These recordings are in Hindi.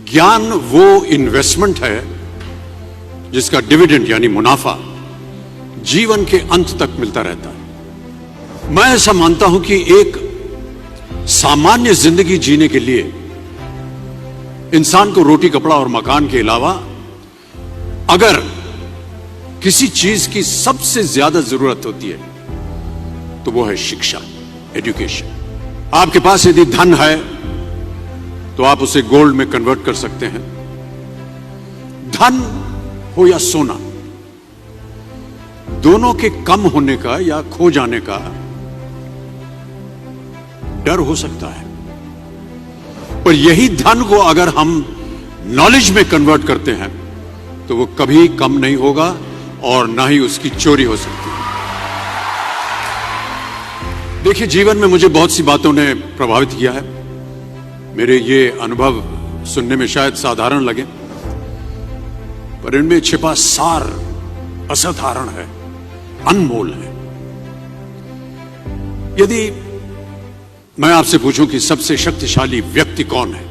ज्ञान वो इन्वेस्टमेंट है जिसका डिविडेंड यानी मुनाफा जीवन के अंत तक मिलता रहता है। मैं ऐसा मानता हूं कि एक सामान्य जिंदगी जीने के लिए इंसान को रोटी कपड़ा और मकान के अलावा अगर किसी चीज की सबसे ज्यादा जरूरत होती है तो वो है शिक्षा, एजुकेशन। आपके पास यदि धन है तो आप उसे गोल्ड में कन्वर्ट कर सकते हैं। धन हो या सोना, दोनों के कम होने का या खो जाने का डर हो सकता है, पर यही धन को अगर हम नॉलेज में कन्वर्ट करते हैं तो वो कभी कम नहीं होगा और ना ही उसकी चोरी हो सकती है। देखिए, जीवन में मुझे बहुत सी बातों ने प्रभावित किया है। मेरे ये अनुभव सुनने में शायद साधारण लगे, पर इनमें छिपा सार असाधारण है, अनमोल है। यदि मैं आपसे पूछूं कि सबसे शक्तिशाली व्यक्ति कौन है,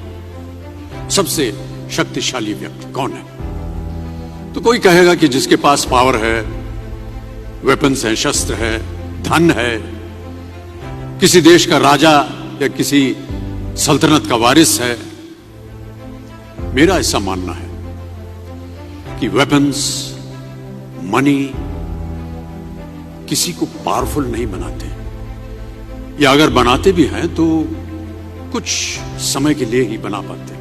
सबसे शक्तिशाली व्यक्ति कौन है, तो कोई कहेगा कि जिसके पास पावर है, वेपन्स है, शस्त्र है, धन है, किसी देश का राजा या किसी सल्तनत का वारिस है। मेरा ऐसा मानना है कि वेपन्स, मनी किसी को पावरफुल नहीं बनाते, या अगर बनाते भी हैं तो कुछ समय के लिए ही बना पाते।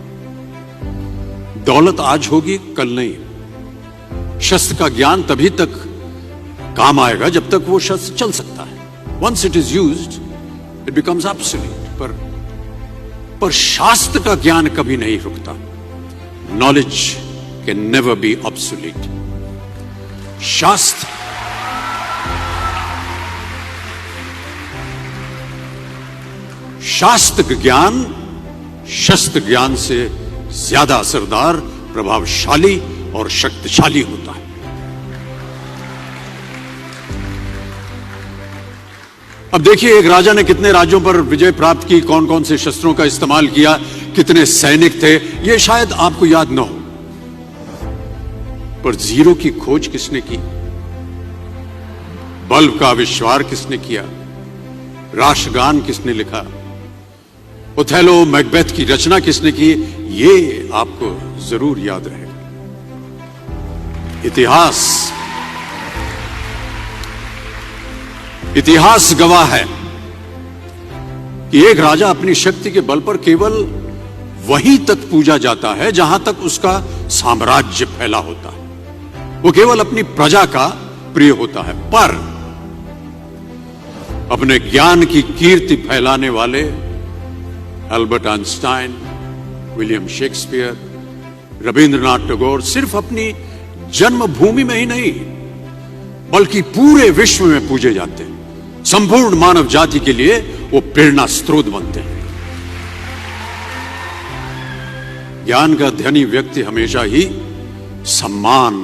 दौलत आज होगी, कल नहीं। शस्त्र का ज्ञान तभी तक काम आएगा जब तक वो शस्त्र चल सकता है। Once it is used it becomes absolute. पर शास्त्र का ज्ञान कभी नहीं रुकता। Knowledge can never be obsolete. शास्त्र ज्ञान शस्त्र ज्ञान से ज्यादा असरदार, प्रभावशाली और शक्तिशाली होता है। अब देखिए, एक राजा ने कितने राज्यों पर विजय प्राप्त की, कौन कौन से शस्त्रों का इस्तेमाल किया, कितने सैनिक थे, यह शायद आपको याद न हो, पर जीरो की खोज किसने की, बल्ब का आविष्कार किसने किया, राष्ट्रगान किसने लिखा, ओथेलो मैकबेथ की रचना किसने की, ये आपको जरूर याद रहेगा। इतिहास गवाह है कि एक राजा अपनी शक्ति के बल पर केवल वहीं तक पूजा जाता है जहां तक उसका साम्राज्य फैला होता है। वो केवल अपनी प्रजा का प्रिय होता है, पर अपने ज्ञान की कीर्ति फैलाने वाले Albert Einstein, William Shakespeare, Rabindranath Tagore सिर्फ अपनी जन्मभूमि में ही नहीं बल्कि पूरे विश्व में पूजे जाते हैं। संपूर्ण मानव जाति के लिए वो प्रेरणा स्रोत बनते हैं। ज्ञान का धनी व्यक्ति हमेशा ही सम्मान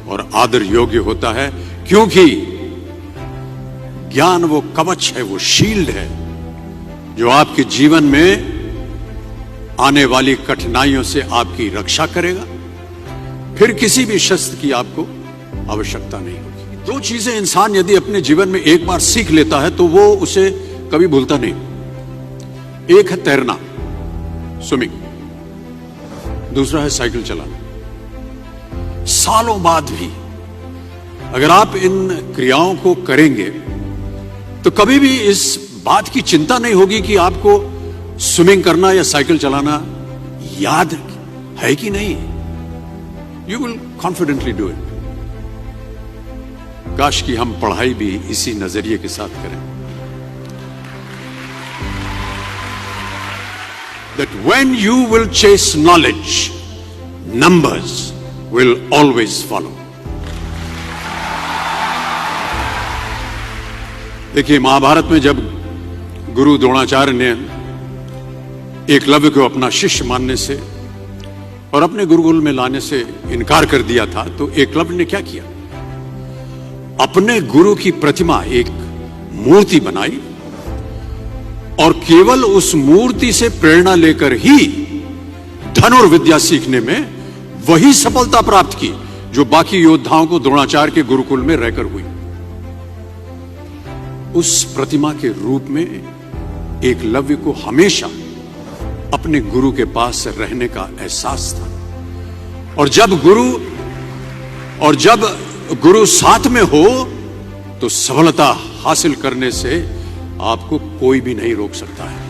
और आदर योग्य होता है, क्योंकि ज्ञान वो कवच है, वो शील्ड है जो आपके जीवन में आने वाली कठिनाइयों से आपकी रक्षा करेगा। फिर किसी भी शस्त्र की आपको आवश्यकता नहीं होगी। दो चीजें इंसान यदि अपने जीवन में एक बार सीख लेता है तो वो उसे कभी भूलता नहीं। एक है तैरना, स्विमिंग, दूसरा है साइकिल चलाना। सालों बाद भी अगर आप इन क्रियाओं को करेंगे तो कभी भी इस बात की चिंता नहीं होगी कि आपको स्विमिंग करना या साइकिल चलाना याद है कि नहीं। You will confidently do it. काश कि हम पढ़ाई भी इसी नजरिए के साथ करें, that when you will chase knowledge, numbers will always follow. देखिए, महाभारत में जब गुरु द्रोणाचार्य ने एकलव्य को अपना शिष्य मानने से और अपने गुरुकुल में लाने से इनकार कर दिया था, तो एकलव्य ने क्या किया, अपने गुरु की प्रतिमा, एक मूर्ति बनाई और केवल उस मूर्ति से प्रेरणा लेकर ही धनुर्विद्या सीखने में वही सफलता प्राप्त की जो बाकी योद्धाओं को द्रोणाचार्य के गुरुकुल में रहकर हुई। उस प्रतिमा के रूप में एकलव्य को हमेशा अपने गुरु के पास रहने का एहसास था। और जब गुरु साथ में हो तो सफलता हासिल करने से आपको कोई भी नहीं रोक सकता है।